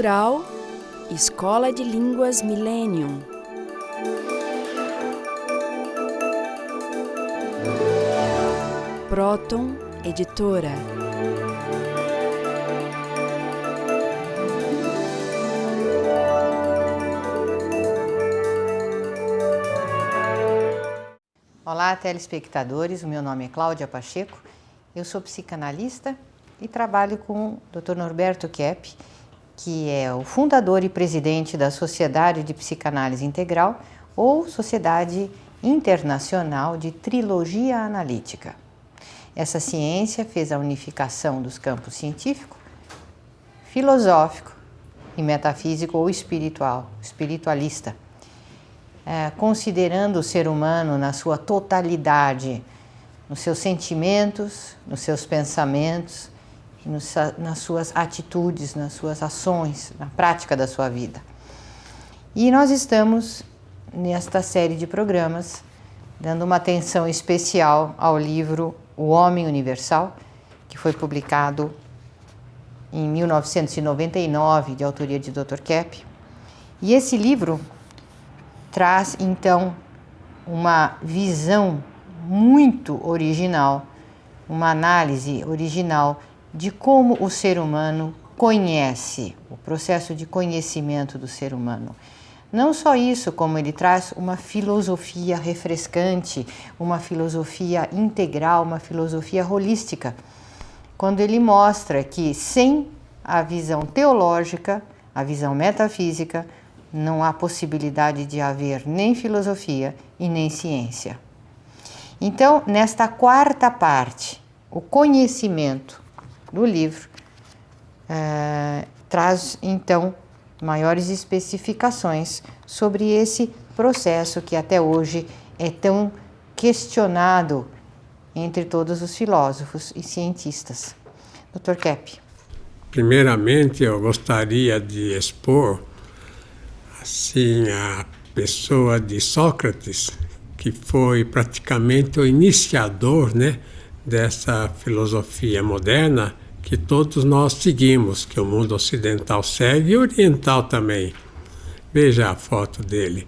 Cultural Escola de Línguas Millennium. Próton Editora. Olá, telespectadores. O meu nome é Cláudia Pacheco. Eu sou psicanalista e trabalho com o Dr. Norberto Kepp, que é o fundador e presidente da Sociedade de Psicanálise Integral, ou Sociedade Internacional de Trilogia Analítica. Essa ciência fez a unificação dos campos científico, filosófico e metafísico ou espiritualista, considerando o ser humano na sua totalidade, nos seus sentimentos, nos seus pensamentos, nas suas atitudes, nas suas ações, na prática da sua vida. E nós estamos nesta série de programas dando uma atenção especial ao livro O Homem Universal, que foi publicado em 1999, de autoria de Dr. Kepp. E esse livro traz, então, uma visão muito original, uma análise original de como o ser humano conhece, o processo de conhecimento do ser humano. Não só isso, como ele traz uma filosofia refrescante, uma filosofia integral, uma filosofia holística, quando ele mostra que sem a visão teológica, a visão metafísica, não há possibilidade de haver nem filosofia e nem ciência. Então, nesta quarta parte, o conhecimento do livro traz, então, maiores especificações sobre esse processo que até hoje é tão questionado entre todos os filósofos e cientistas. Dr. Kepp. Primeiramente, eu gostaria de expor assim, a pessoa de Sócrates, que foi praticamente o iniciador, dessa filosofia moderna que todos nós seguimos, que o mundo ocidental segue e oriental também. Veja a foto dele.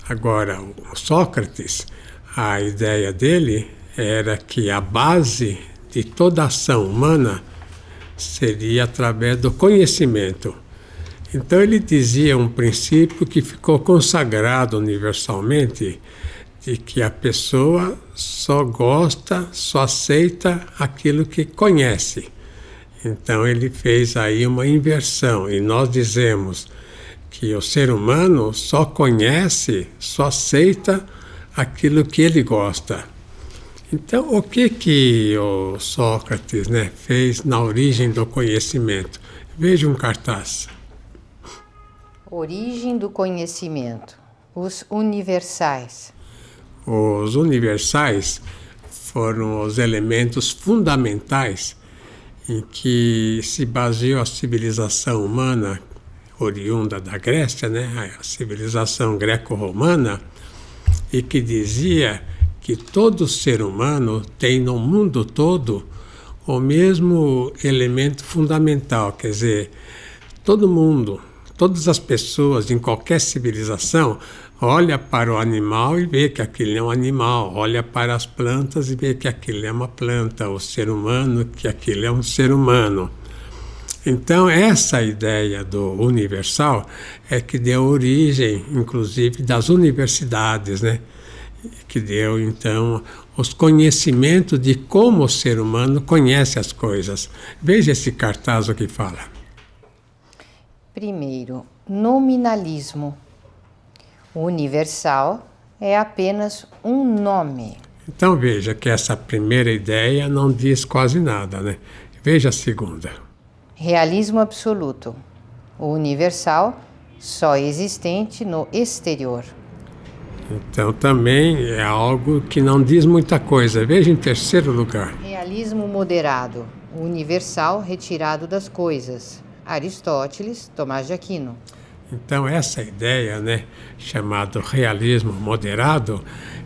Agora, o Sócrates, a ideia dele era que a base de toda ação humana seria através do conhecimento. Então ele dizia um princípio que ficou consagrado universalmente, de que a pessoa só gosta, só aceita aquilo que conhece. Então ele fez aí uma inversão e nós dizemos que o ser humano só conhece, só aceita aquilo que ele gosta. Então o que o Sócrates fez na origem do conhecimento? Veja um cartaz. Origem do conhecimento, os universais. Os universais foram os elementos fundamentais em que se baseou a civilização humana oriunda da Grécia, a civilização greco-romana, e que dizia que todo ser humano tem no mundo todo o mesmo elemento fundamental, quer dizer, todo mundo, todas as pessoas em qualquer civilização olha para o animal e vê que aquilo é um animal, olha para as plantas e vê que aquilo é uma planta, o ser humano, que aquilo é um ser humano. Então, essa ideia do universal é que deu origem, inclusive, das universidades, que deu, então, os conhecimentos de como o ser humano conhece as coisas. Veja esse cartaz o que fala. Primeiro, nominalismo. O universal é apenas um nome. Então veja que essa primeira ideia não diz quase nada, Veja a segunda. Realismo absoluto. O universal só existente no exterior. Então também é algo que não diz muita coisa. Veja em terceiro lugar. Realismo moderado. O universal retirado das coisas. Aristóteles, Tomás de Aquino. Então essa ideia, chamado realismo moderado,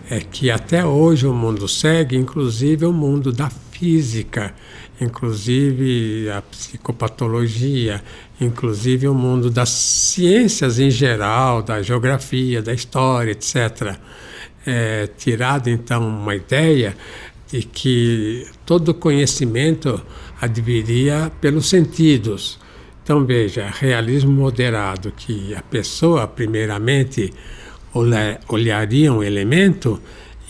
é que até hoje o mundo segue, inclusive o mundo da física, inclusive a psicopatologia, inclusive o mundo das ciências em geral, da geografia, da história, etc. Tirado então uma ideia de que todo conhecimento adviria pelos sentidos. Então veja, realismo moderado, que a pessoa primeiramente olharia um elemento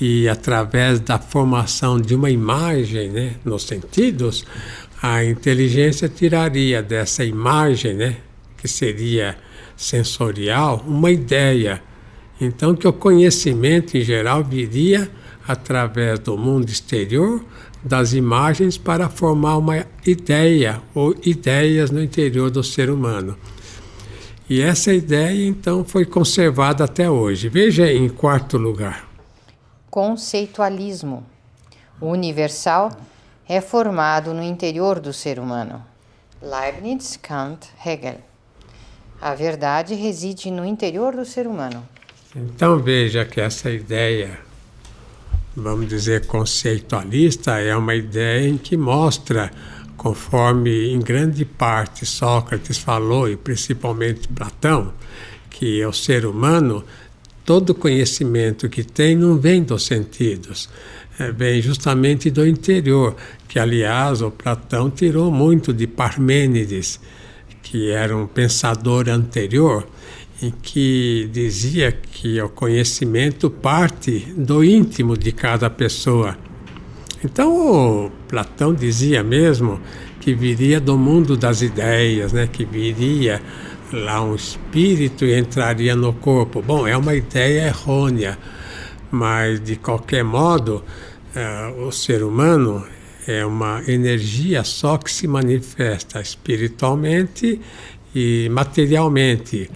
e através da formação de uma imagem, né, nos sentidos, a inteligência tiraria dessa imagem, né, que seria sensorial, uma ideia. Então que o conhecimento em geral viria através do mundo exterior, das imagens, para formar uma ideia ou ideias no interior do ser humano. E essa ideia então foi conservada até hoje. Veja em quarto lugar. Conceitualismo. O universal é formado no interior do ser humano. Leibniz, Kant, Hegel. A verdade reside no interior do ser humano. Então veja que essa ideia, vamos dizer, conceitualista, é uma ideia em que mostra, conforme em grande parte Sócrates falou, e principalmente Platão, que o ser humano, todo conhecimento que tem não vem dos sentidos, vem justamente do interior, que aliás o Platão tirou muito de Parmênides, que era um pensador anterior, em que dizia que o conhecimento parte do íntimo de cada pessoa. Então o Platão dizia mesmo que viria do mundo das ideias, né? Que viria lá um espírito e entraria no corpo. Bom, é uma ideia errônea, mas de qualquer modo o ser humano é uma energia só que se manifesta espiritualmente e materialmente.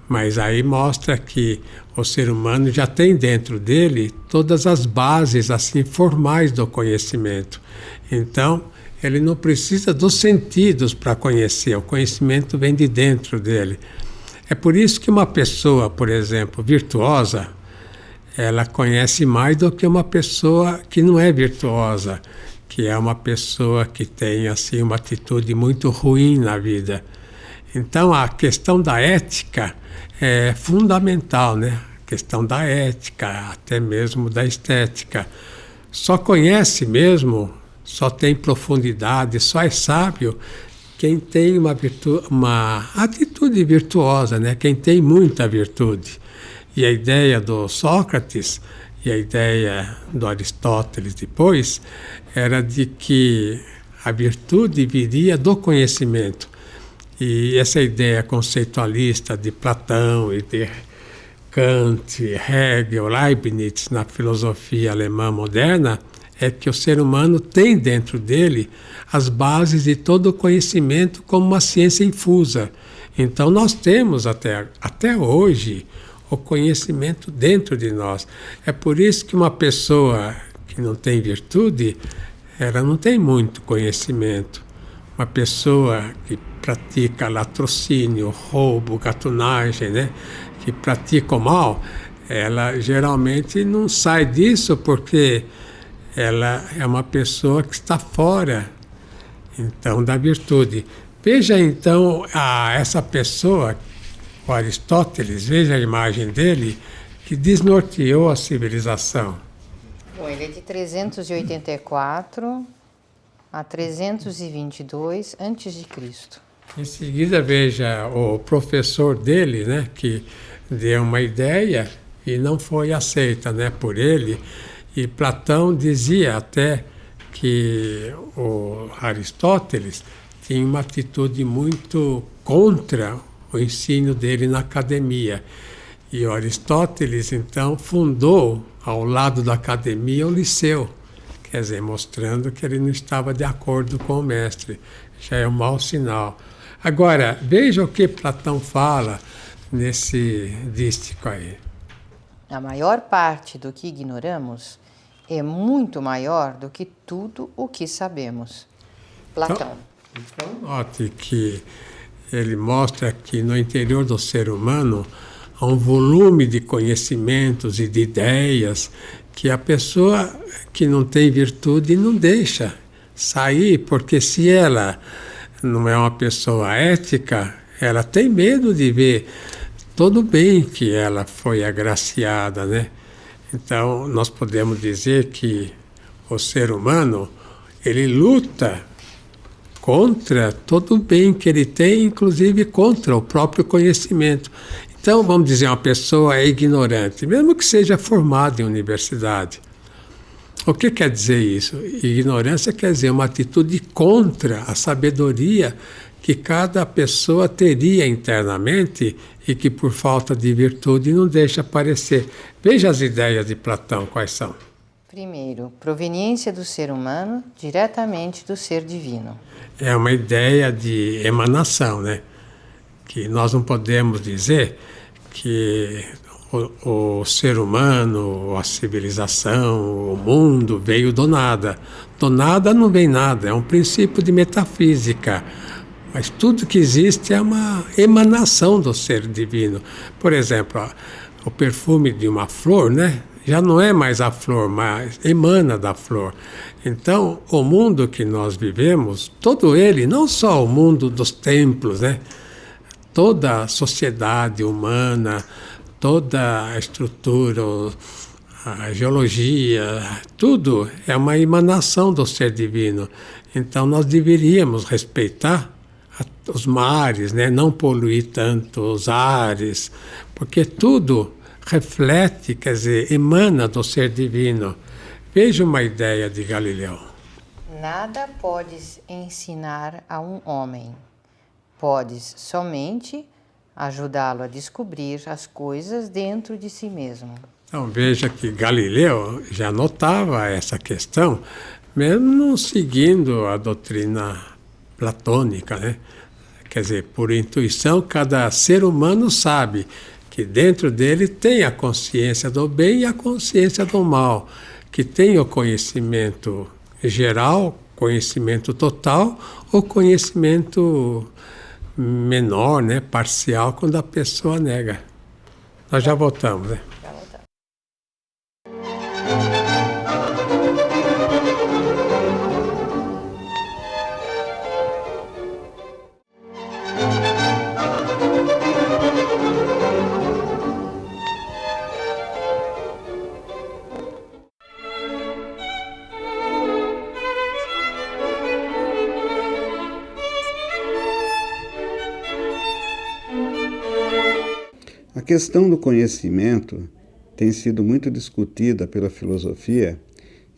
Mas aí mostra que o ser humano já tem dentro dele todas as bases assim formais do conhecimento. Então, ele não precisa dos sentidos para conhecer, o conhecimento vem de dentro dele. É por isso que uma pessoa, por exemplo, virtuosa, ela conhece mais do que uma pessoa que não é virtuosa, que é uma pessoa que tem assim uma atitude muito ruim na vida. Então, a questão da ética é fundamental, né? A questão da ética, até mesmo da estética. Só conhece mesmo, só tem profundidade, só é sábio quem tem uma atitude virtuosa, né? Quem tem muita virtude. E a ideia do Sócrates e a ideia do Aristóteles depois era de que a virtude viria do conhecimento. E essa ideia conceitualista de Platão e de Kant, Hegel, Leibniz na filosofia alemã moderna é que o ser humano tem dentro dele as bases de todo o conhecimento como uma ciência infusa. Então nós temos até hoje o conhecimento dentro de nós. É por isso que uma pessoa que não tem virtude, ela não tem muito conhecimento. Uma pessoa que pratica latrocínio, roubo, gatunagem, né? Que pratica o mal, ela geralmente não sai disso porque ela é uma pessoa que está fora, então, da virtude. Veja, então, essa pessoa, o Aristóteles, veja a imagem dele, que desnorteou a civilização. Bom, ele é de 384 a 322 a.C. Em seguida, veja o professor dele, né, que deu uma ideia e não foi aceita, né, por ele. E Platão dizia até que o Aristóteles tinha uma atitude muito contra o ensino dele na academia. E o Aristóteles, então, fundou, ao lado da academia, o liceu. Quer dizer, mostrando que ele não estava de acordo com o mestre. Já é um mau sinal. Agora, veja o que Platão fala nesse dístico aí. A maior parte do que ignoramos é muito maior do que tudo o que sabemos. Platão. Então note que ele mostra que no interior do ser humano há um volume de conhecimentos e de ideias que a pessoa que não tem virtude não deixa sair, porque se ela não é uma pessoa ética, ela tem medo de ver todo o bem que ela foi agraciada, né? Então, nós podemos dizer que o ser humano, ele luta contra todo o bem que ele tem, inclusive contra o próprio conhecimento. Então, vamos dizer, uma pessoa é ignorante, mesmo que seja formada em universidade. O que quer dizer isso? Ignorância quer dizer uma atitude contra a sabedoria que cada pessoa teria internamente e que, por falta de virtude, não deixa aparecer. Veja as ideias de Platão, quais são. Primeiro, proveniência do ser humano diretamente do ser divino. É uma ideia de emanação, né? Que nós não podemos dizer que o ser humano, a civilização, o mundo veio do nada. Do nada não vem nada, é um princípio de metafísica. Mas tudo que existe é uma emanação do ser divino. Por exemplo, o perfume de uma flor, né? Já não é mais a flor, mas emana da flor. Então, o mundo que nós vivemos, todo ele, não só o mundo dos templos, né? Toda a sociedade humana, toda a estrutura, a geologia, tudo é uma emanação do ser divino. Então, nós deveríamos respeitar os mares, né? Não poluir tanto os ares, porque tudo reflete, quer dizer, emana do ser divino. Veja uma ideia de Galileu. Nada podes ensinar a um homem. Podes somente ajudá-lo a descobrir as coisas dentro de si mesmo. Então veja que Galileu já notava essa questão, mesmo não seguindo a doutrina platônica, né? Quer dizer, por intuição, cada ser humano sabe que dentro dele tem a consciência do bem e a consciência do mal, que tem o conhecimento geral, conhecimento total, ou conhecimento menor, né, parcial, quando a pessoa nega. Nós já voltamos, né? A questão do conhecimento tem sido muito discutida pela filosofia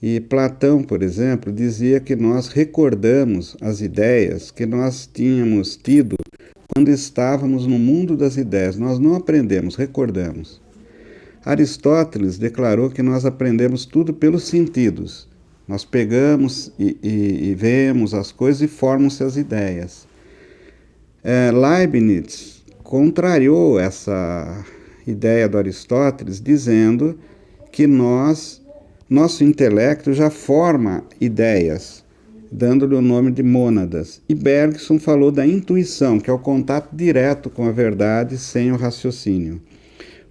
e Platão, por exemplo, dizia que nós recordamos as ideias que nós tínhamos tido quando estávamos no mundo das ideias. Nós não aprendemos, recordamos. Aristóteles declarou que nós aprendemos tudo pelos sentidos. Nós pegamos e vemos as coisas e formam-se as ideias. Leibniz contrariou essa ideia do Aristóteles, dizendo que nosso intelecto já forma ideias, dando-lhe o nome de mônadas. E Bergson falou da intuição, que é o contato direto com a verdade sem o raciocínio.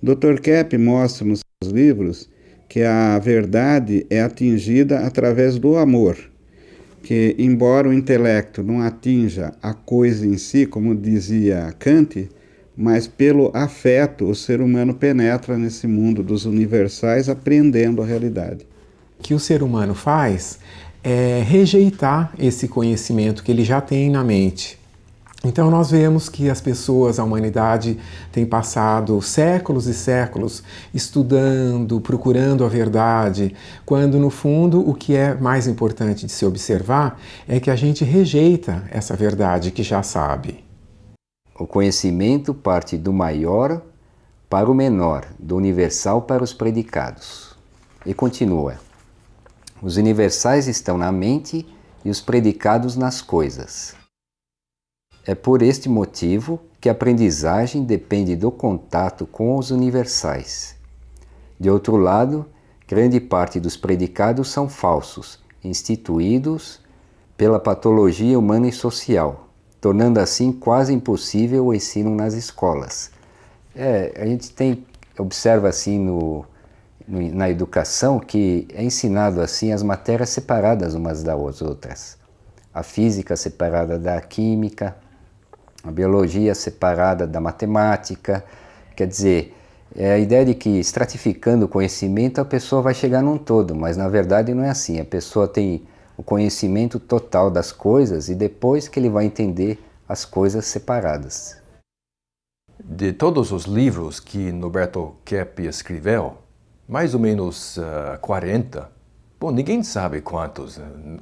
Dr. Kepp mostra nos seus livros que a verdade é atingida através do amor, que, embora o intelecto não atinja a coisa em si, como dizia Kant, mas pelo afeto o ser humano penetra nesse mundo dos universais, apreendendo a realidade. O que o ser humano faz é rejeitar esse conhecimento que ele já tem na mente. Então nós vemos que as pessoas, a humanidade, tem passado séculos e séculos estudando, procurando a verdade, quando no fundo o que é mais importante de se observar é que a gente rejeita essa verdade que já sabe. O conhecimento parte do maior para o menor, do universal para os predicados. E continua. Os universais estão na mente e os predicados nas coisas. É por este motivo que a aprendizagem depende do contato com os universais. De outro lado, grande parte dos predicados são falsos, instituídos pela patologia humana e social, tornando assim quase impossível o ensino nas escolas. A gente observa assim na educação que é ensinado assim as matérias separadas umas das outras. a física separada da química, a biologia separada da matemática. Quer dizer, é a ideia de que estratificando o conhecimento a pessoa vai chegar num todo, mas na verdade não é assim. A pessoa tem o conhecimento total das coisas e depois que ele vai entender as coisas separadas. De todos os livros que Norberto Keppe escreveu, mais ou menos 40, bom, ninguém sabe quantos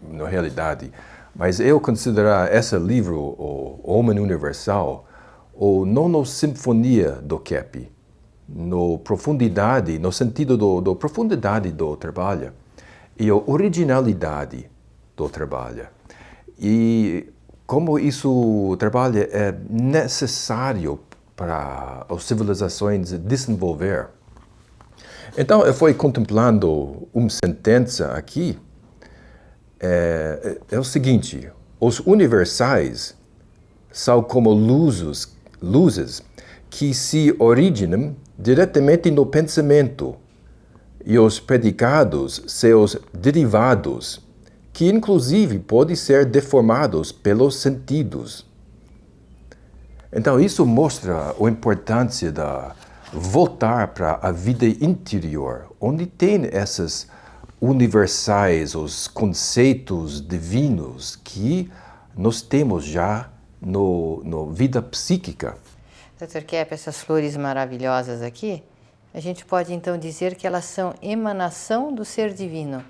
na realidade, mas eu considero esse livro, O Homem Universal, ou nono sinfonia do Keppe, no profundidade, no sentido do profundidade do trabalho e a originalidade do trabalho. E como isso trabalho é necessário para as civilizações desenvolver. Então, eu fui contemplando uma sentença aqui, é o seguinte: os universais são como luzes que se originam diretamente no pensamento, e os predicados seus derivados, que inclusive podem ser deformados pelos sentidos. Então, isso mostra a importância de voltar para a vida interior, onde tem esses universais, os conceitos divinos que nós temos já na vida psíquica. Dr. Keppe, essas flores maravilhosas aqui, a gente pode então dizer que elas são emanação do ser divino.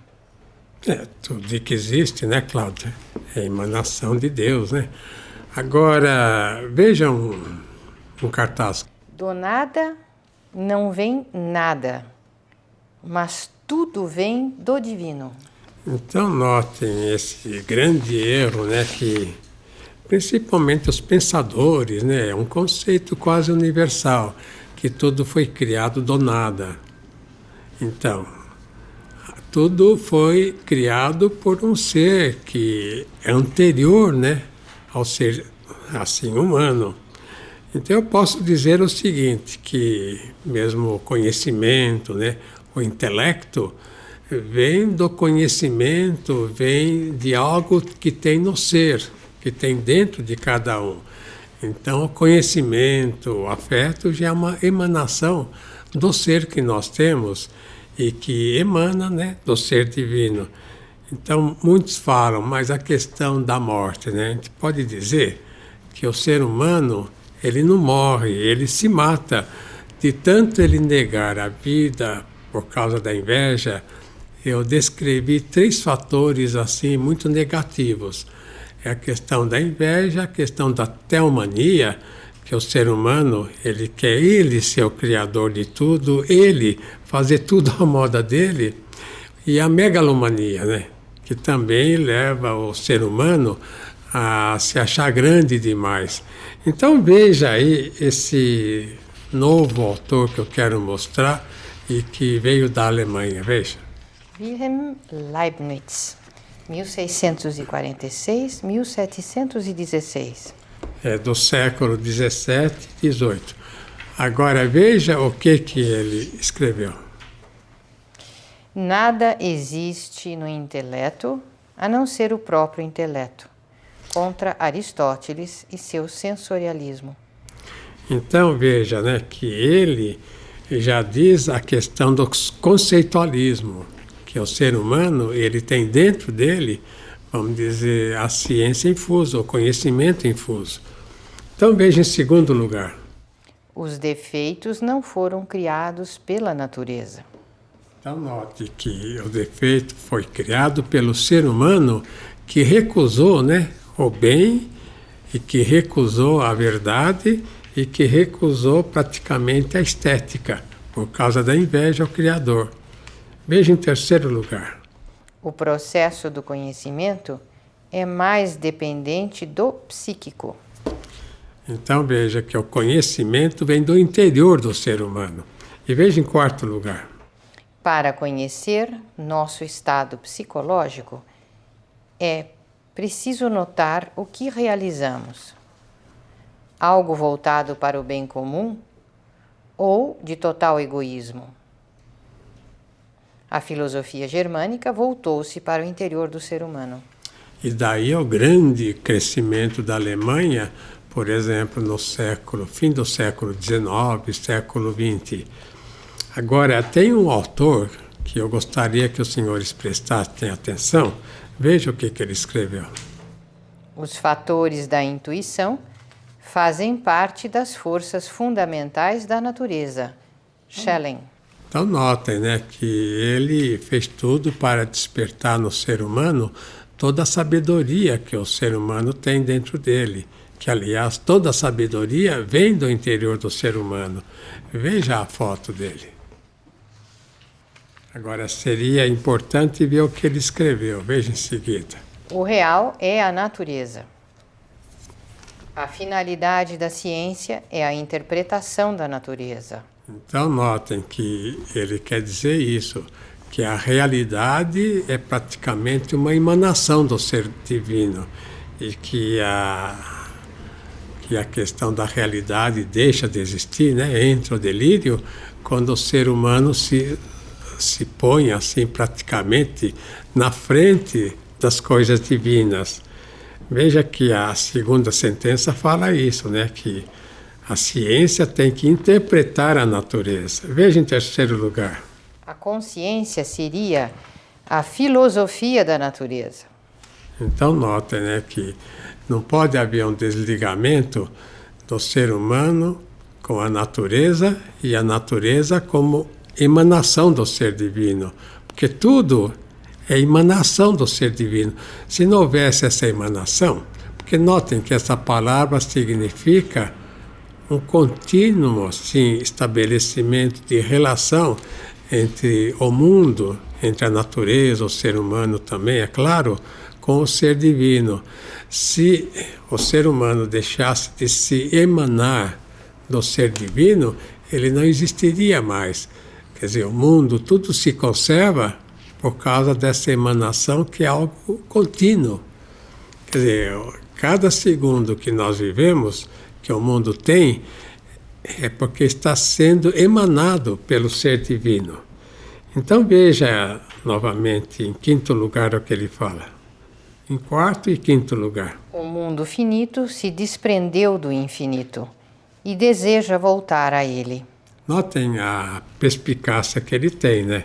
Tudo que existe, né, Cláudia? É emanação de Deus, né? Agora, veja um cartaz. Do nada não vem nada, mas tudo vem do divino. Então, notem esse grande erro, né, que principalmente os pensadores, né, é um conceito quase universal, que tudo foi criado do nada. Então, tudo foi criado por um ser que é anterior, né, ao ser assim humano. Então eu posso dizer o seguinte, que mesmo o conhecimento, né, o intelecto, vem do conhecimento, vem de algo que tem no ser, que tem dentro de cada um. Então o conhecimento, o afeto já é uma emanação do ser que nós temos e que emana, né, do ser divino. Então muitos falam, mas a questão da morte, né, a gente pode dizer que o ser humano, ele não morre, ele se mata. De tanto ele negar a vida por causa da inveja, eu descrevi 3 fatores assim muito negativos. É a questão da inveja, a questão da teomania, que o ser humano, ele quer ele ser o criador de tudo, ele fazer tudo à moda dele, e a megalomania, né, que também leva o ser humano a se achar grande demais. Então veja aí esse novo autor que eu quero mostrar e que veio da Alemanha, veja. Wilhelm Leibniz, 1646-1716. É do século 17 e 18. Agora veja o que ele escreveu. Nada existe no intelecto a não ser o próprio intelecto, contra Aristóteles e seu sensorialismo. Então veja, né, que ele já diz a questão do conceitualismo, que o ser humano, ele tem dentro dele, vamos dizer, a ciência infusa, o conhecimento infuso. Então veja em segundo lugar. Os defeitos não foram criados pela natureza. Então note que o defeito foi criado pelo ser humano que recusou, né, o bem, e que recusou a verdade e que recusou praticamente a estética por causa da inveja ao Criador. Veja em terceiro lugar. O processo do conhecimento é mais dependente do psíquico. Então veja que o conhecimento vem do interior do ser humano. E veja em quarto lugar. Para conhecer nosso estado psicológico, é preciso notar o que realizamos. Algo voltado para o bem comum ou de total egoísmo. A filosofia germânica voltou-se para o interior do ser humano. E daí o grande crescimento da Alemanha, por exemplo, no fim do século XIX, século XX. Agora, tem um autor que eu gostaria que os senhores prestassem atenção. Veja o que ele escreveu. Os fatores da intuição fazem parte das forças fundamentais da natureza. Schelling. Então notem, né, que ele fez tudo para despertar no ser humano toda a sabedoria que o ser humano tem dentro dele. Que, aliás, toda a sabedoria vem do interior do ser humano. Veja a foto dele. Agora, seria importante ver o que ele escreveu. Veja em seguida. O real é a natureza. A finalidade da ciência é a interpretação da natureza. Então, notem que ele quer dizer isso, que a realidade é praticamente uma emanação do ser divino e que a questão da realidade deixa de existir, né? Entra o delírio quando o ser humano se põe assim praticamente na frente das coisas divinas. Veja que a segunda sentença fala isso, né? Que a ciência tem que interpretar a natureza. Veja em terceiro lugar. A consciência seria a filosofia da natureza. Então notem, né, que não pode haver um desligamento do ser humano com a natureza e a natureza como emanação do ser divino, porque tudo é emanação do ser divino. Se não houvesse essa emanação, porque notem que essa palavra significa um contínuo assim, estabelecimento de relação entre o mundo, entre a natureza, o ser humano também, é claro, com o ser divino. Se o ser humano deixasse de se emanar do ser divino, ele não existiria mais. Quer dizer, o mundo, tudo se conserva por causa dessa emanação que é algo contínuo. Quer dizer, cada segundo que nós vivemos, que o mundo tem, é porque está sendo emanado pelo ser divino. Então veja novamente, em quinto lugar, o que ele fala. Em quarto e quinto lugar. O mundo finito se desprendeu do infinito e deseja voltar a ele. Notem a perspicácia que ele tem, né?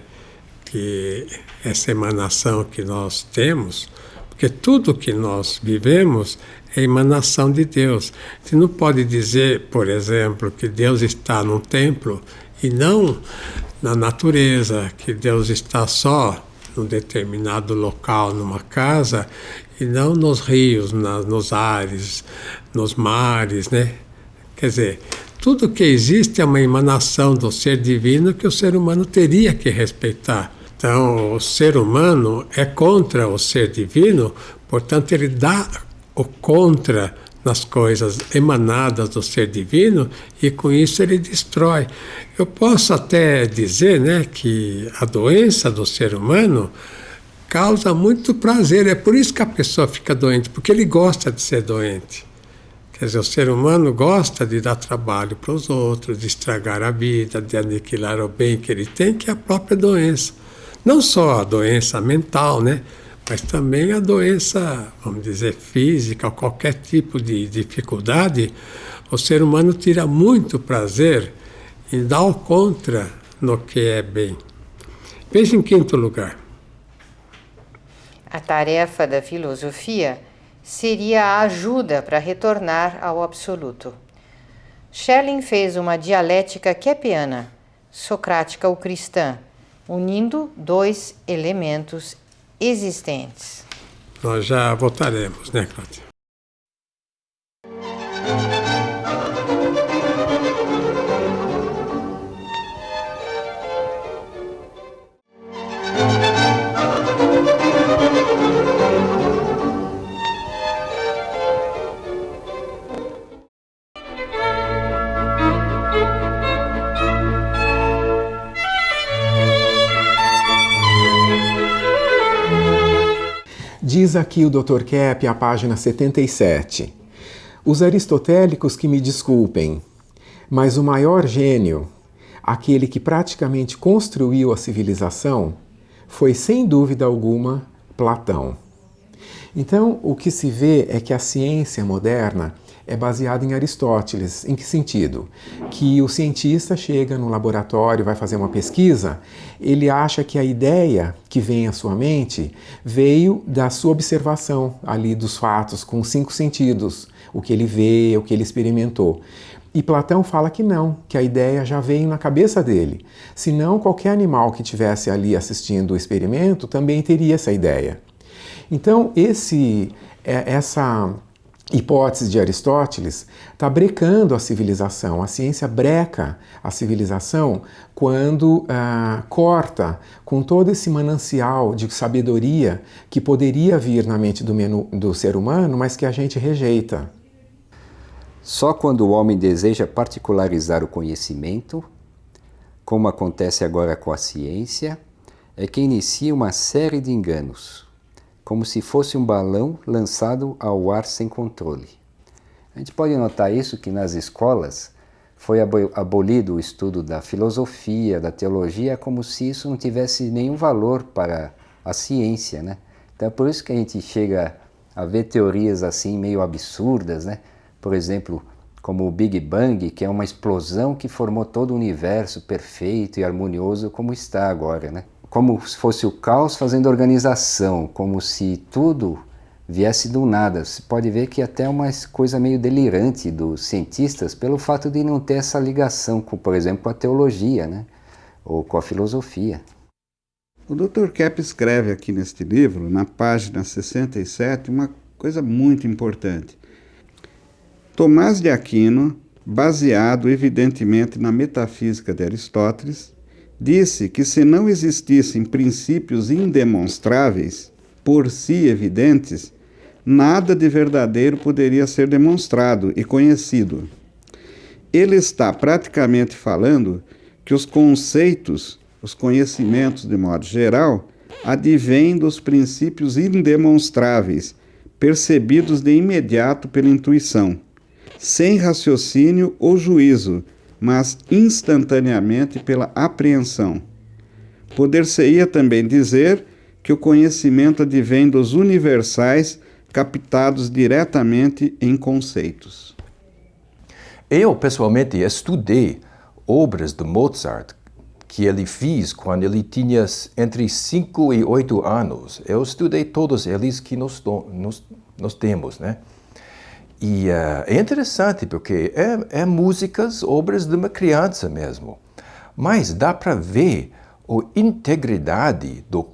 Que essa emanação que nós temos, porque tudo que nós vivemos é emanação de Deus. Você não pode dizer, por exemplo, que Deus está num templo e não na natureza, que Deus está só num determinado local, numa casa, e não nos rios, nos ares, nos mares, né? Quer dizer, tudo que existe é uma emanação do ser divino que o ser humano teria que respeitar. Então, o ser humano é contra o ser divino, portanto, ele dá o contra nas coisas emanadas do ser divino e com isso ele destrói. Eu posso até dizer, né, que a doença do ser humano causa muito prazer. É por isso que a pessoa fica doente, porque ele gosta de ser doente. Quer dizer, o ser humano gosta de dar trabalho para os outros, de estragar a vida, de aniquilar o bem que ele tem, que é a própria doença. Não só a doença mental, né? Mas também a doença, vamos dizer, física, ou qualquer tipo de dificuldade, o ser humano tira muito prazer em dar o contra no que é bem. Veja em quinto lugar. A tarefa da filosofia seria a ajuda para retornar ao absoluto. Schelling fez uma dialética kepiana, socrática ou cristã, unindo dois elementos existentes. Nós já votaremos, né, Cláudia? Diz aqui o Dr. Kepp, a página 77. Os aristotélicos que me desculpem, mas o maior gênio, aquele que praticamente construiu a civilização, foi sem dúvida alguma Platão. Então, o que se vê é que a ciência moderna é baseada em Aristóteles. Em que sentido? Que o cientista chega no laboratório, vai fazer uma pesquisa, ele acha que a ideia que vem à sua mente veio da sua observação ali dos fatos, com 5 sentidos, o que ele vê, o que ele experimentou. E Platão fala que não, que a ideia já veio na cabeça dele. Senão, qualquer animal que estivesse ali assistindo o experimento também teria essa ideia. Então, essa hipótese de Aristóteles está brecando a civilização. A ciência breca a civilização quando corta com todo esse manancial de sabedoria que poderia vir na mente do ser humano, mas que a gente rejeita. Só quando o homem deseja particularizar o conhecimento, como acontece agora com a ciência, é que inicia uma série de enganos, como se fosse um balão lançado ao ar sem controle. A gente pode notar isso que nas escolas foi abolido o estudo da filosofia, da teologia, como se isso não tivesse nenhum valor para a ciência, né? Então é por isso que a gente chega a ver teorias assim meio absurdas, né? Por exemplo, como o Big Bang, que é uma explosão que formou todo o universo perfeito e harmonioso como está agora, né? Como se fosse o caos fazendo organização, como se tudo viesse do nada. Você pode ver que até é uma coisa meio delirante dos cientistas pelo fato de não ter essa ligação com, por exemplo, com a teologia, né? Ou com a filosofia. O Dr. Kepp escreve aqui neste livro, na página 67, uma coisa muito importante. Tomás de Aquino, baseado evidentemente na metafísica de Aristóteles, disse que se não existissem princípios indemonstráveis, por si evidentes, nada de verdadeiro poderia ser demonstrado e conhecido. Ele está praticamente falando que os conceitos, os conhecimentos de modo geral, advêm dos princípios indemonstráveis, percebidos de imediato pela intuição, sem raciocínio ou juízo, mas instantaneamente pela apreensão. Poder-se-ia também dizer que o conhecimento advém dos universais captados diretamente em conceitos. Eu, pessoalmente, estudei obras de Mozart que ele fez quando ele tinha entre 5 e 8 anos. Eu estudei todos eles que nós temos, né? E é interessante porque é músicas, obras de uma criança mesmo. Mas dá para ver a integridade do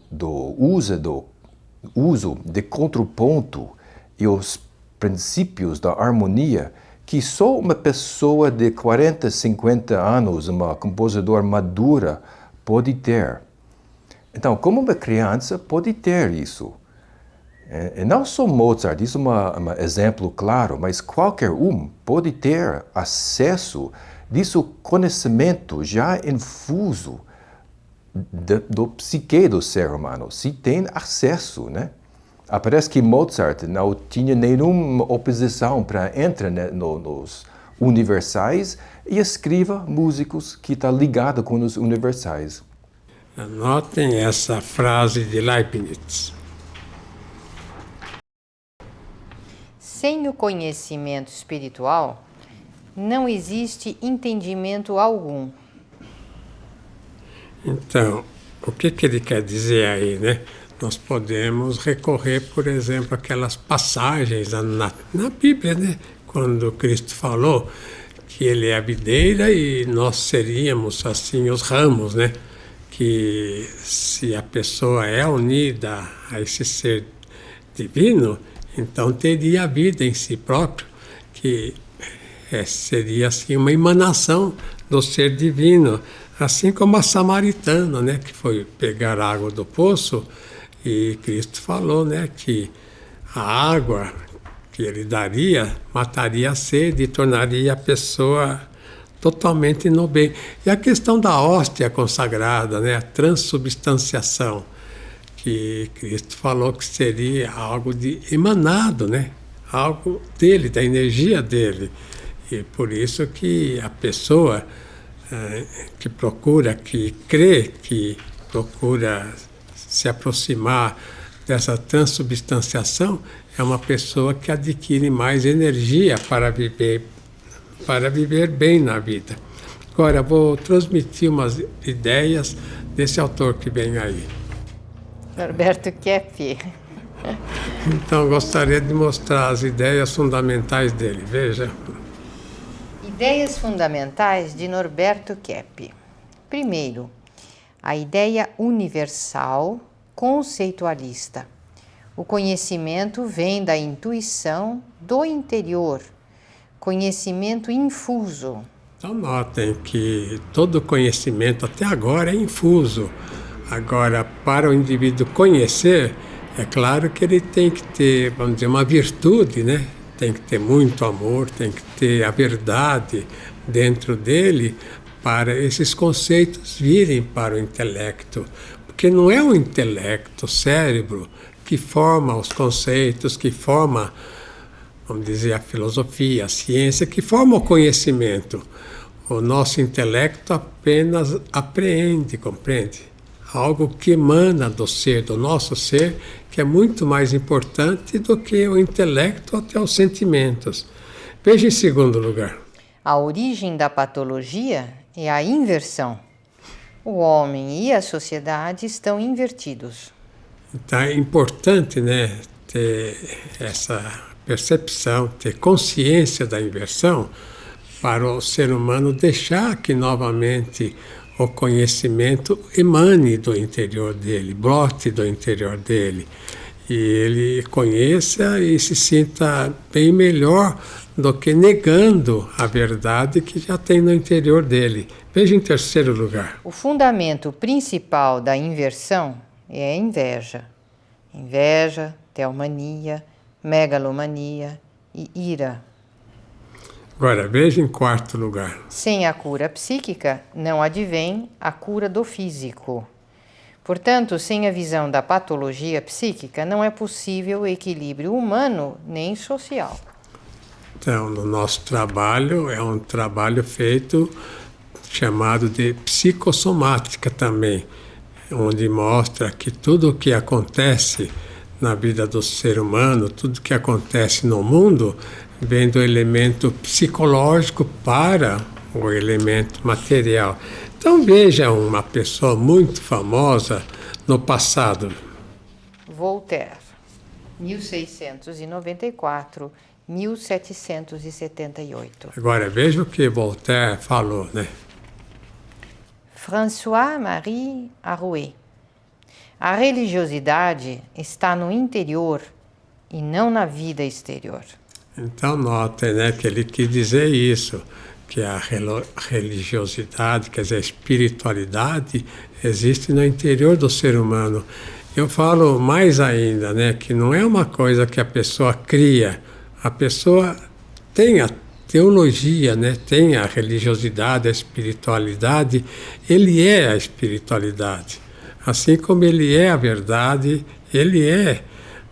uso de contraponto e os princípios da harmonia que só uma pessoa de 40, 50 anos, uma compositora madura, pode ter. Então, como uma criança pode ter isso? E não só Mozart, isso é um exemplo claro, mas qualquer um pode ter acesso desse conhecimento já infuso do psique do ser humano, se tem acesso, né? Parece que Mozart não tinha nenhuma oposição para entrar nos universais e escreva músicos que estão ligados com os universais. Anotem essa frase de Leibniz. Sem o conhecimento espiritual, não existe entendimento algum. Então, o que ele quer dizer aí, né? Nós podemos recorrer, por exemplo, àquelas passagens na Bíblia, né? Quando Cristo falou que Ele é a videira e nós seríamos, assim, os ramos, né? Que se a pessoa é unida a esse ser divino, então teria a vida em si próprio, que seria assim uma emanação do ser divino, assim como a samaritana, né, que foi pegar água do poço, e Cristo falou, né, que a água que ele daria mataria a sede e tornaria a pessoa totalmente no bem. E a questão da hóstia consagrada, né, a transubstanciação, que Cristo falou que seria algo emanado, né? Algo dele, da energia dele. E por isso que a pessoa que procura, que crê, que procura se aproximar dessa transubstanciação, é uma pessoa que adquire mais energia para viver bem na vida. Agora, vou transmitir umas ideias desse autor que vem aí. Norberto Keppe. Então, gostaria de mostrar as ideias fundamentais dele. Veja. Ideias fundamentais de Norberto Keppe. Primeiro, a ideia universal conceitualista. O conhecimento vem da intuição do interior, conhecimento infuso. Então, notem que todo conhecimento até agora é infuso. Agora, para o indivíduo conhecer, é claro que ele tem que ter, vamos dizer, uma virtude, né? Tem que ter muito amor, tem que ter a verdade dentro dele para esses conceitos virem para o intelecto. Porque não é o intelecto, o cérebro, que forma os conceitos, que forma, vamos dizer, a filosofia, a ciência, que forma o conhecimento. O nosso intelecto apenas apreende, compreende? Algo que emana do ser, do nosso ser, que é muito mais importante do que o intelecto até os sentimentos. Veja em segundo lugar. A origem da patologia é a inversão. O homem e a sociedade estão invertidos. Então é importante, né, ter essa percepção, ter consciência da inversão para o ser humano deixar que novamente o conhecimento emane do interior dele, brote do interior dele, e ele conheça e se sinta bem melhor do que negando a verdade que já tem no interior dele. Veja em terceiro lugar. O fundamento principal da inversão é a inveja. Inveja, teomania, megalomania e ira. Agora, veja em quarto lugar. Sem a cura psíquica, não advém a cura do físico. Portanto, sem a visão da patologia psíquica, não é possível o equilíbrio humano nem social. Então, no nosso trabalho, é um trabalho feito chamado de psicossomática também, onde mostra que tudo o que acontece na vida do ser humano, tudo o que acontece no mundo, vem do elemento psicológico para o elemento material. Então veja uma pessoa muito famosa no passado. Voltaire, 1694-1778. Agora veja o que Voltaire falou, né? François-Marie Arouet. A religiosidade está no interior e não na vida exterior. Então notem, né, que ele quis dizer isso, que a religiosidade, quer dizer, a espiritualidade, existe no interior do ser humano. Eu falo mais ainda, né, que não é uma coisa que a pessoa cria, a pessoa tem a teologia, né, tem a religiosidade, a espiritualidade, ele é a espiritualidade. Assim como ele é a verdade, ele é,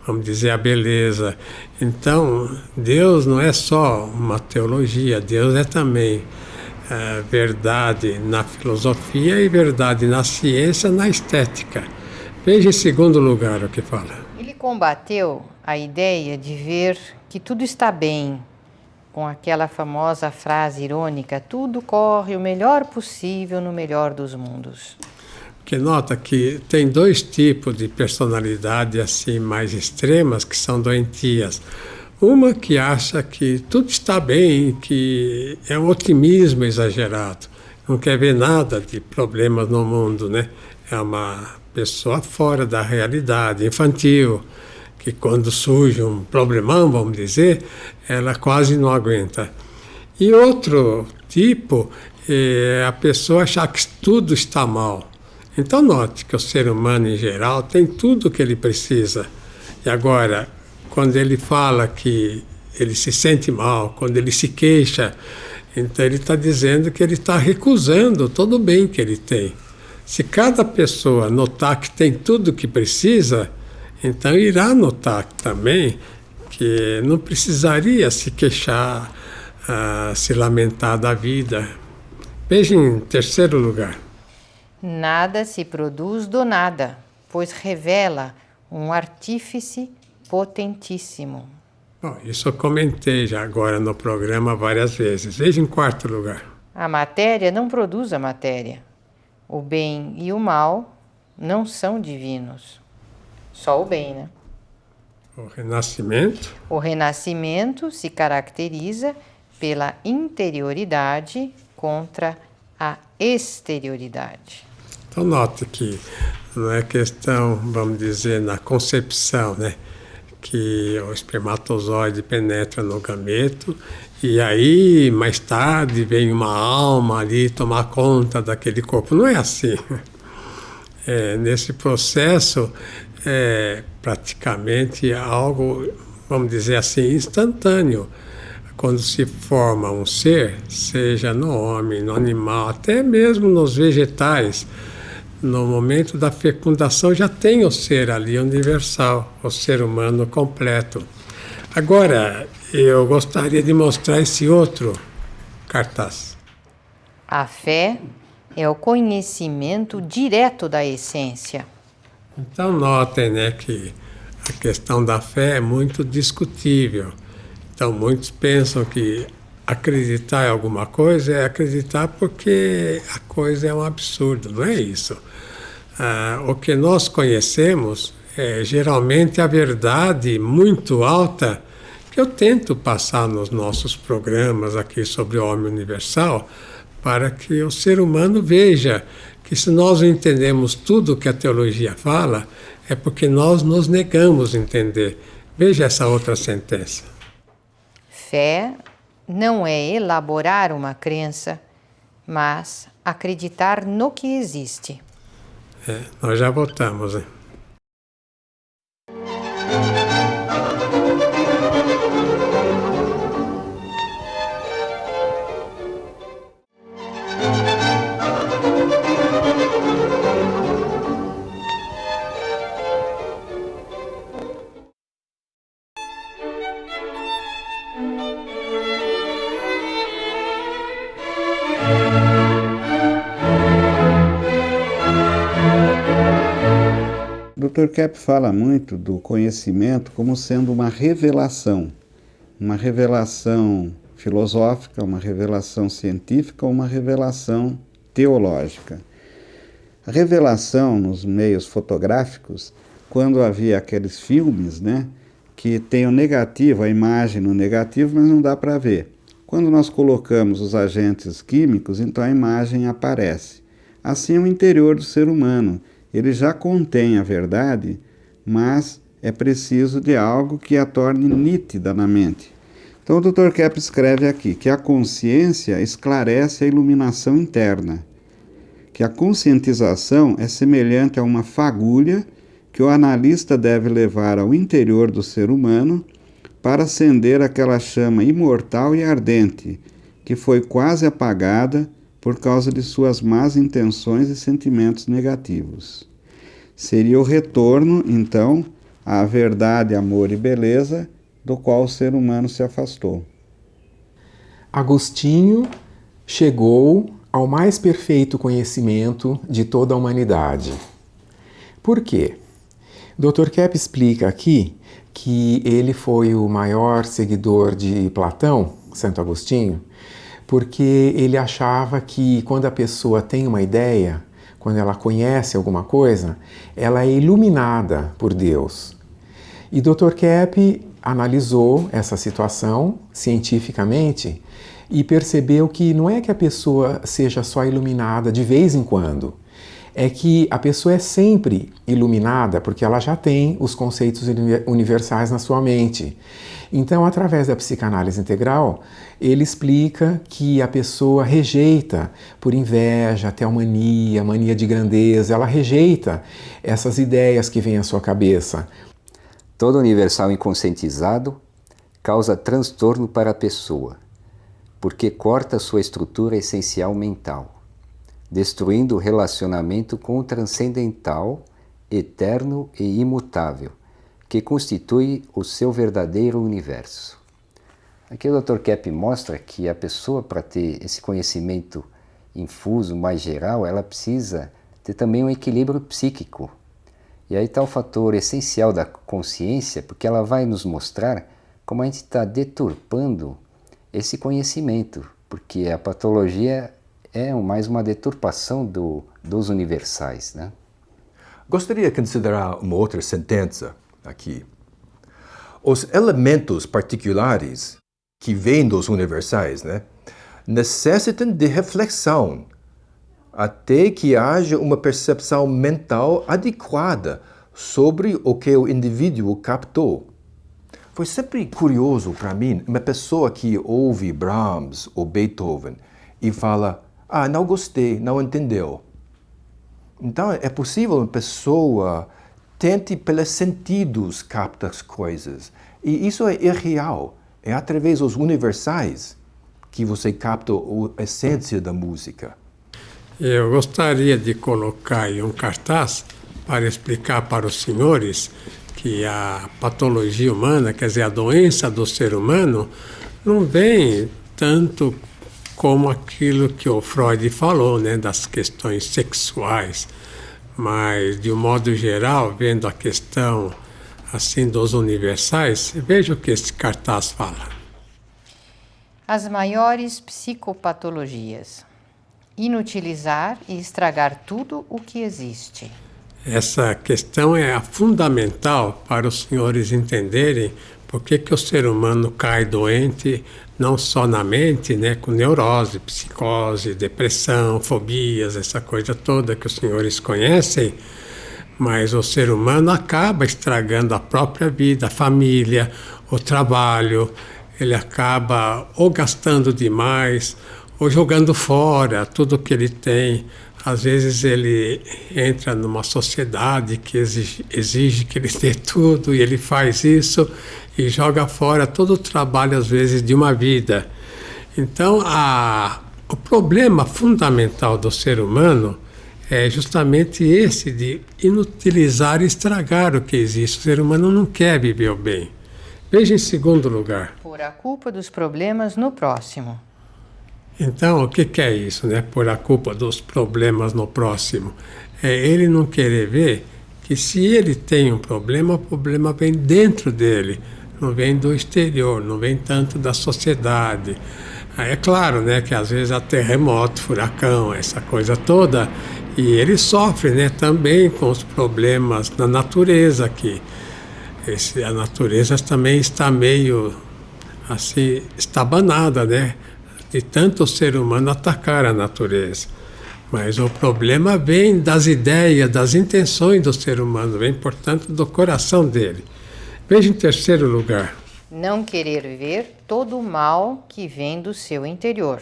vamos dizer, a beleza. Então, Deus não é só uma teologia, Deus é também verdade na filosofia e verdade na ciência, na estética. Veja em segundo lugar o que fala. Ele combateu a ideia de ver que tudo está bem, com aquela famosa frase irônica, tudo corre o melhor possível no melhor dos mundos. Porque nota que tem dois tipos de personalidade assim mais extremas que são doentias. Uma que acha que tudo está bem, que é um otimismo exagerado, não quer ver nada de problemas no mundo, né? É uma pessoa fora da realidade, infantil, que quando surge um problemão, vamos dizer, ela quase não aguenta. E outro tipo é a pessoa achar que tudo está mal. Então note que o ser humano em geral tem tudo o que ele precisa. E agora, quando ele fala que ele se sente mal, quando ele se queixa, então ele está dizendo que ele está recusando todo o bem que ele tem. Se cada pessoa notar que tem tudo o que precisa, então irá notar também que não precisaria se queixar, se lamentar da vida. Veja em terceiro lugar. Nada se produz do nada, pois revela um artífice potentíssimo. Bom, isso eu comentei já agora no programa várias vezes. Veja em quarto lugar. A matéria não produz a matéria. O bem e o mal não são divinos. Só o bem, né? O renascimento. O renascimento se caracteriza pela interioridade contra a exterioridade. Então note que não é questão, vamos dizer, na concepção, né? Que o espermatozoide penetra no gameto e aí, mais tarde, vem uma alma ali tomar conta daquele corpo. Não é assim. Nesse processo, é praticamente algo, vamos dizer assim, instantâneo. Quando se forma um ser, seja no homem, no animal, até mesmo nos vegetais, no momento da fecundação já tem o ser ali universal, o ser humano completo. Agora, eu gostaria de mostrar esse outro cartaz. A fé é o conhecimento direto da essência. Então notem, né, que a questão da fé é muito discutível. Então muitos pensam que acreditar em alguma coisa é acreditar porque a coisa é um absurdo, não é isso. O que nós conhecemos é geralmente a verdade muito alta que eu tento passar nos nossos programas aqui sobre o homem universal, para que o ser humano veja que se nós entendemos tudo que a teologia fala, é porque nós nos negamos a entender. Veja essa outra sentença. Fé não é elaborar uma crença, mas acreditar no que existe. Nós já votamos, né? O Dr. Kepp fala muito do conhecimento como sendo uma revelação filosófica, uma revelação científica ou uma revelação teológica. A revelação nos meios fotográficos, quando havia aqueles filmes, né, que tem o negativo, a imagem no negativo, mas não dá para ver. Quando nós colocamos os agentes químicos, então a imagem aparece. Assim é o interior do ser humano. Ele já contém a verdade, mas é preciso de algo que a torne nítida na mente. Então o Dr. Kepp escreve aqui que a consciência esclarece a iluminação interna, que a conscientização é semelhante a uma fagulha que o analista deve levar ao interior do ser humano para acender aquela chama imortal e ardente, que foi quase apagada por causa de suas más intenções e sentimentos negativos. Seria o retorno, então, à verdade, amor e beleza, do qual o ser humano se afastou. Agostinho chegou ao mais perfeito conhecimento de toda a humanidade. Por quê? Dr. Kepp explica aqui que ele foi o maior seguidor de Platão, Santo Agostinho, porque ele achava que quando a pessoa tem uma ideia, quando ela conhece alguma coisa, ela é iluminada por Deus. E Dr. Kepp analisou essa situação cientificamente e percebeu que não é que a pessoa seja só iluminada de vez em quando, é que a pessoa é sempre iluminada porque ela já tem os conceitos universais na sua mente. Então, através da psicanálise integral, ele explica que a pessoa rejeita, por inveja, teomania, mania de grandeza, ela rejeita essas ideias que vêm à sua cabeça. Todo universal inconscientizado causa transtorno para a pessoa, porque corta sua estrutura essencial mental, destruindo o relacionamento com o transcendental, eterno e imutável, que constitui o seu verdadeiro universo. Aqui o Dr. Kepp mostra que a pessoa, para ter esse conhecimento infuso, mais geral, ela precisa ter também um equilíbrio psíquico. E aí está o fator essencial da consciência, porque ela vai nos mostrar como a gente está deturpando esse conhecimento, porque a patologia é mais uma deturpação dos universais, né? Gostaria de considerar uma outra sentença aqui. Os elementos particulares que vêm dos universais, né, necessitam de reflexão até que haja uma percepção mental adequada sobre o que o indivíduo captou. Foi sempre curioso para mim uma pessoa que ouve Brahms ou Beethoven e fala: "Ah, não gostei, não entendeu". Então é possível uma pessoa tente pelos sentidos captar as coisas. E isso é irreal. É através dos universais que você capta a essência da música. Eu gostaria de colocar aí um cartaz para explicar para os senhores que a patologia humana, quer dizer, a doença do ser humano, não vem tanto como aquilo que o Freud falou, né, das questões sexuais, mas de um modo geral, vendo a questão assim dos universais, veja o que esse cartaz fala. As maiores psicopatologias: inutilizar e estragar tudo o que existe. Essa questão é a fundamental para os senhores entenderem por que o ser humano cai doente, não só na mente, né, com neurose, psicose, depressão, fobias, essa coisa toda que os senhores conhecem, mas o ser humano acaba estragando a própria vida, a família, o trabalho, ele acaba ou gastando demais, ou jogando fora tudo que ele tem. Às vezes ele entra numa sociedade que exige que ele dê tudo, e ele faz isso e joga fora todo o trabalho, às vezes, de uma vida. Então, o problema fundamental do ser humano é justamente esse de inutilizar e estragar o que existe. O ser humano não quer viver o bem. Veja em segundo lugar. Pôr a culpa dos problemas no próximo. Então, o que é isso, né? Pôr a culpa dos problemas no próximo. É ele não querer ver que se ele tem um problema, o problema vem dentro dele, não vem do exterior, não vem tanto da sociedade. É claro, né, que às vezes há terremoto, furacão, essa coisa toda, e ele sofre, né, também com os problemas da natureza aqui. A natureza também está meio assim, estabanada, né? De tanto o ser humano atacar a natureza. Mas o problema vem das ideias, das intenções do ser humano, vem, portanto, do coração dele. Veja em terceiro lugar. Não querer ver todo o mal que vem do seu interior.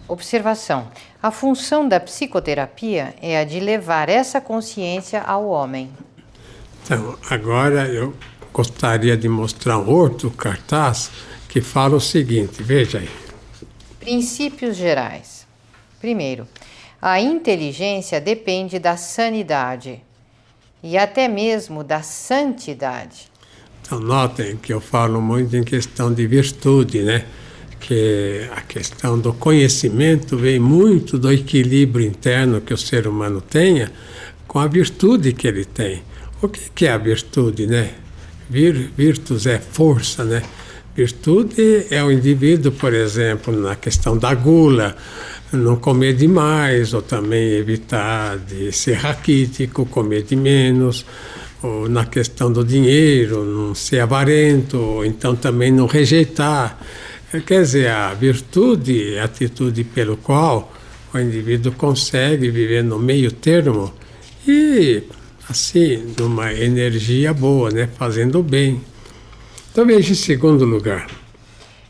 Observação: a função da psicoterapia é a de levar essa consciência ao homem. Então, agora eu gostaria de mostrar um outro cartaz que fala o seguinte, veja aí. Princípios gerais. Primeiro, a inteligência depende da sanidade e até mesmo da santidade. Então, notem que eu falo muito em questão de virtude, né? Que a questão do conhecimento vem muito do equilíbrio interno que o ser humano tenha com a virtude que ele tem. O que é a virtude, né? Virtus é força, né? Virtude é o indivíduo, por exemplo, na questão da gula, não comer demais, ou também evitar de ser raquítico, comer de menos, ou na questão do dinheiro, não ser avarento, ou então também não rejeitar. Quer dizer, a virtude é a atitude pelo qual o indivíduo consegue viver no meio termo e, assim, numa energia boa, né, fazendo o bem. Então veja em segundo lugar.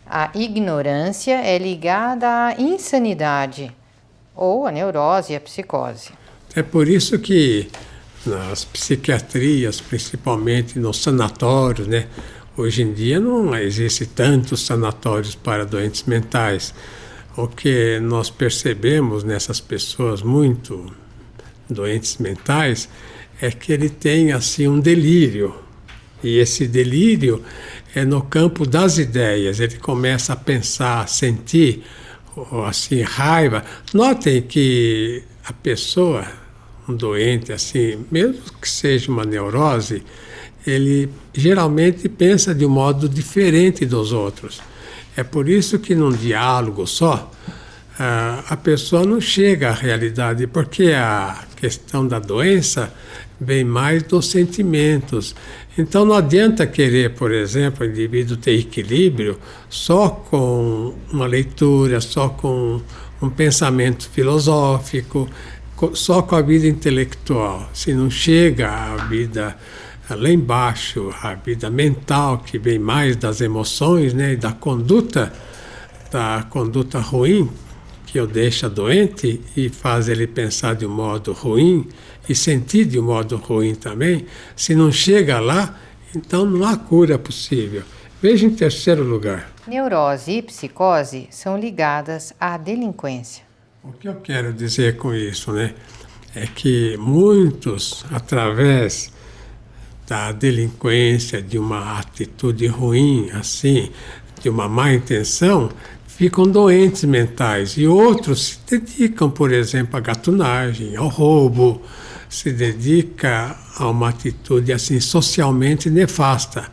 A ignorância é ligada à insanidade ou à neurose e à psicose. É por isso que nas psiquiatrias, principalmente nos sanatórios, né, hoje em dia não existe tantos sanatórios para doentes mentais. O que nós percebemos nessas pessoas muito doentes mentais é que ele tem assim um delírio. E esse delírio é no campo das ideias. Ele começa a pensar, a sentir, assim, raiva. Notem que a pessoa, doente assim, mesmo que seja uma neurose, ele geralmente pensa de um modo diferente dos outros. É por isso que num diálogo só, a pessoa não chega à realidade, porque a questão da doença vem mais dos sentimentos. Então não adianta querer, por exemplo, o indivíduo ter equilíbrio só com uma leitura, só com um pensamento filosófico, só com a vida intelectual. Se não chega à vida lá embaixo, a vida mental, que vem mais das emoções, né, e da conduta ruim, que o deixa doente e faz ele pensar de um modo ruim e sentir de um modo ruim também. Se não chega lá, então não há cura possível. Veja em terceiro lugar. Neurose e psicose são ligadas à delinquência. O que eu quero dizer com isso, né, é que muitos, através da delinquência, de uma atitude ruim, assim, de uma má intenção, ficam doentes mentais. E outros se dedicam, por exemplo, à gatunagem, ao roubo, se dedica a uma atitude assim socialmente nefasta.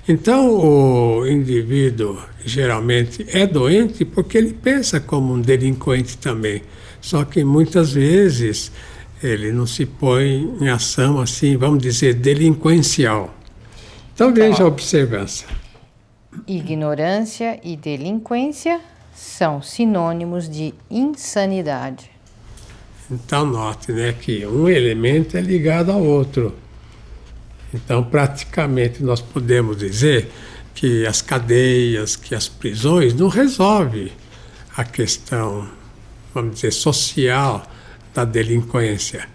Então o indivíduo geralmente é doente porque ele pensa como um delinquente também. Só que muitas vezes ele não se põe em ação assim, vamos dizer, delinquencial. Então veja a observância. Ignorância e delinquência são sinônimos de insanidade. Então note, né, que um elemento é ligado ao outro. Então praticamente nós podemos dizer que as cadeias, que as prisões não resolvem a questão, vamos dizer, social da delinquência.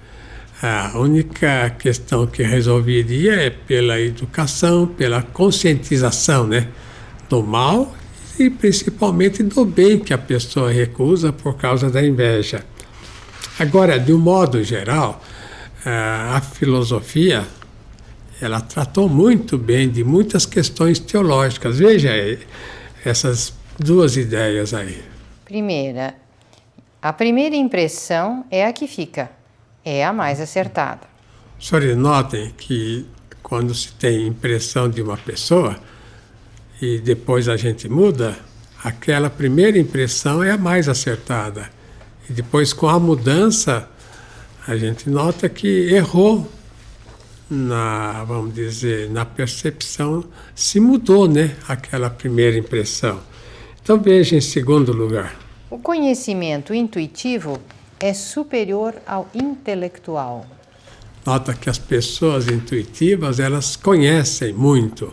A única questão que resolveria é pela educação, pela conscientização, né, do mal e principalmente do bem que a pessoa recusa por causa da inveja. Agora, de um modo geral, a filosofia ela tratou muito bem de muitas questões teológicas. Veja essas duas ideias aí. A primeira impressão é a que fica, é a mais acertada. Senhores, notem que quando se tem impressão de uma pessoa e depois a gente muda, aquela primeira impressão é a mais acertada. E depois, com a mudança, a gente nota que errou vamos dizer, na percepção, se mudou, né, aquela primeira impressão. Então veja em segundo lugar. O conhecimento intuitivo é superior ao intelectual. Nota que as pessoas intuitivas, elas conhecem muito.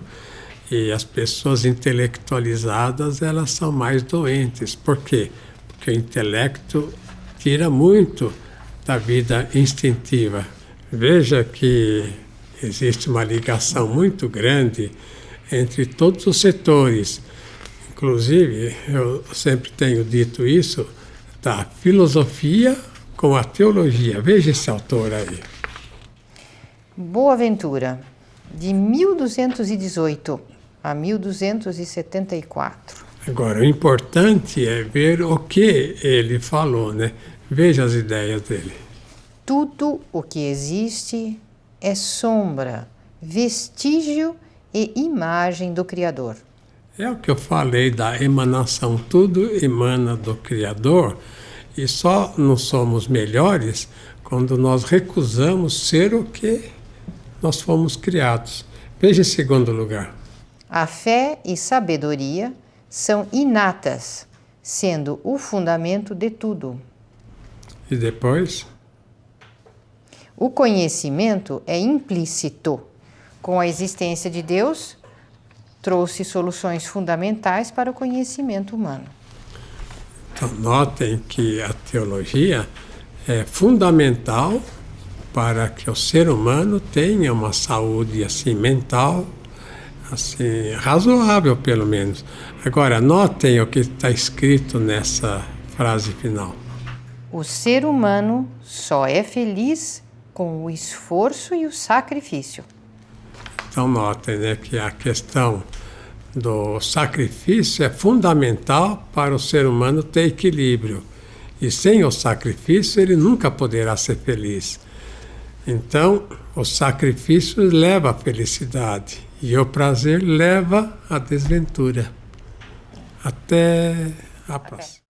E as pessoas intelectualizadas, elas são mais doentes. Por quê? Porque o intelecto tira muito da vida instintiva. Veja que existe uma ligação muito grande entre todos os setores. Inclusive, eu sempre tenho dito isso, da filosofia com a teologia. Veja esse autor aí. Boaventura, de 1218 a 1274. Agora, o importante é ver o que ele falou, né? Veja as ideias dele. Tudo o que existe é sombra, vestígio e imagem do Criador. É o que eu falei da emanação. Tudo emana do Criador e só não somos melhores quando nós recusamos ser o que nós fomos criados. Veja em segundo lugar. A fé e sabedoria são inatas, sendo o fundamento de tudo. E depois? O conhecimento é implícito. Com a existência de Deus, trouxe soluções fundamentais para o conhecimento humano. Então, notem que a teologia é fundamental para que o ser humano tenha uma saúde assim, mental, assim, razoável pelo menos. Agora, notem o que está escrito nessa frase final. O ser humano só é feliz com o esforço e o sacrifício. Então, notem, né, que a questão do sacrifício é fundamental para o ser humano ter equilíbrio. E sem o sacrifício, ele nunca poderá ser feliz. Então, o sacrifício leva à felicidade e o prazer leva à desventura. Até a próxima.